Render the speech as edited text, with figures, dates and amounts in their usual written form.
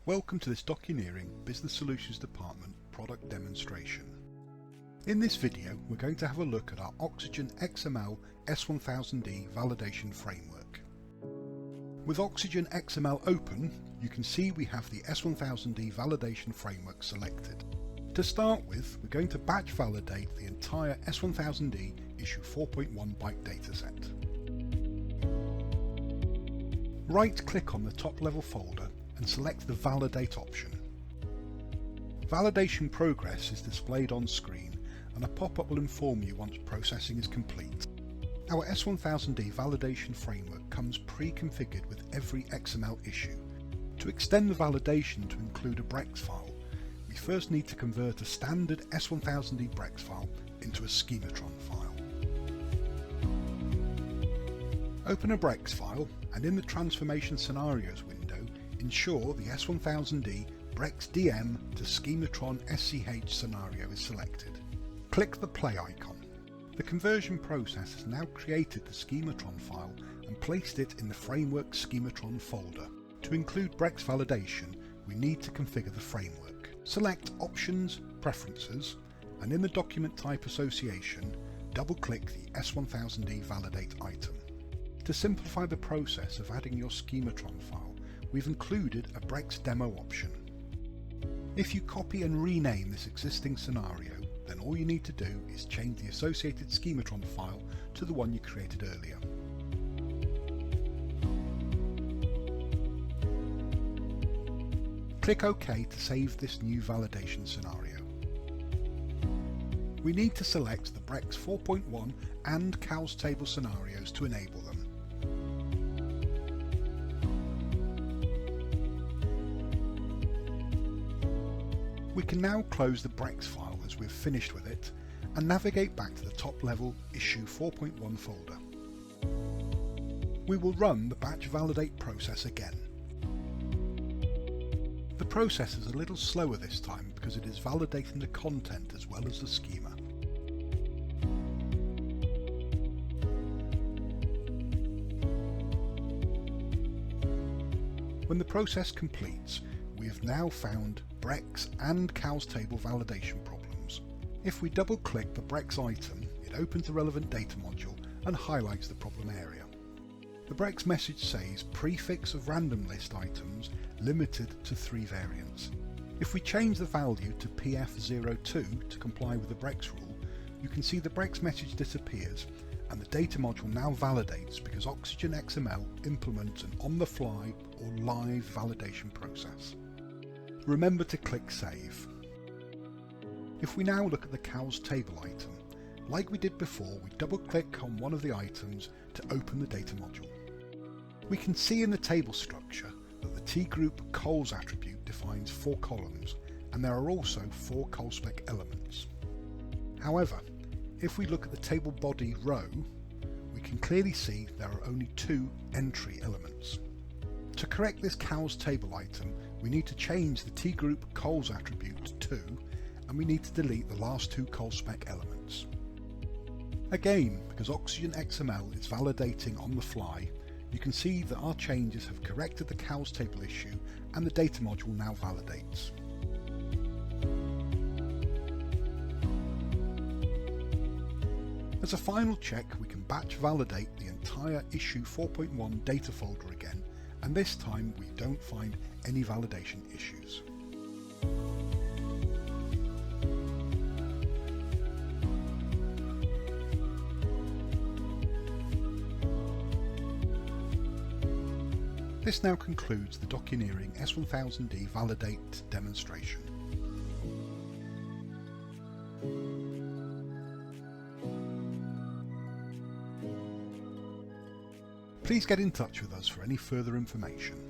Welcome to this Docuneering Business Solutions Department product demonstration. In this video we're going to have a look at our Oxygen XML S1000D Validation framework. With Oxygen XML open, you can see we have the S1000D Validation framework selected. To start with, we're going to batch validate the entire S1000D issue 4.1 byte dataset. Right-click on the top-level folder and select the Validate option. Validation progress is displayed on screen and a pop-up will inform you once processing is complete. Our S1000D validation framework comes pre-configured with every XML issue. To extend the validation to include a BREX file, we first need to convert a standard S1000D BREX file into a schematron file. Open a BREX file and in the Transformation Scenarios window, ensure the S1000D BREX DM to schematron SCH scenario is selected. Click the play icon. The conversion process has now created the schematron file and placed it in the framework schematron folder. To include BREX validation, we need to configure the framework. Select Options, Preferences, and in the document type association, double-click the S1000D Validate item. To simplify the process of adding your schematron file, we've included a BREX demo option. If you copy and rename this existing scenario, then all you need to do is change the associated schematron file to the one you created earlier. Click OK to save this new validation scenario. We need to select the BREX 4.1 and CALS Table scenarios to enable them. We can now close the BREX file as we've finished with it and navigate back to the top level issue 4.1 folder. We will run the batch validate process again. The process is a little slower this time because it is validating the content as well as the schema. When the process completes, we have now found BREX and CALS table validation problems. If we double click the BREX item, it opens the relevant data module and highlights the problem area. The BREX message says prefix of random list items limited to 3 variants. If we change the value to PF02 to comply with the BREX rule, you can see the BREX message disappears and the data module now validates because Oxygen XML implements an on-the-fly or live validation process. Remember to click Save. If we now look at the CALS table item, like we did before, we double-click on one of the items to open the data module. We can see in the table structure that the T-group cols attribute defines 4 columns, and there are also 4 col spec elements. However, if we look at the table body row, we can clearly see there are only 2 entry elements. To correct this CALS table item, we need to change the T-group cols attribute to 2, and we need to delete the last 2 col spec elements. Again, because Oxygen XML is validating on the fly, you can see that our changes have corrected the CALS table issue and the data module now validates. As a final check, we can batch validate the entire issue 4.1 data folder again, and this time we don't find any validation issues. This now concludes the Docuneering S1000D Validate demonstration. Please get in touch with us for any further information.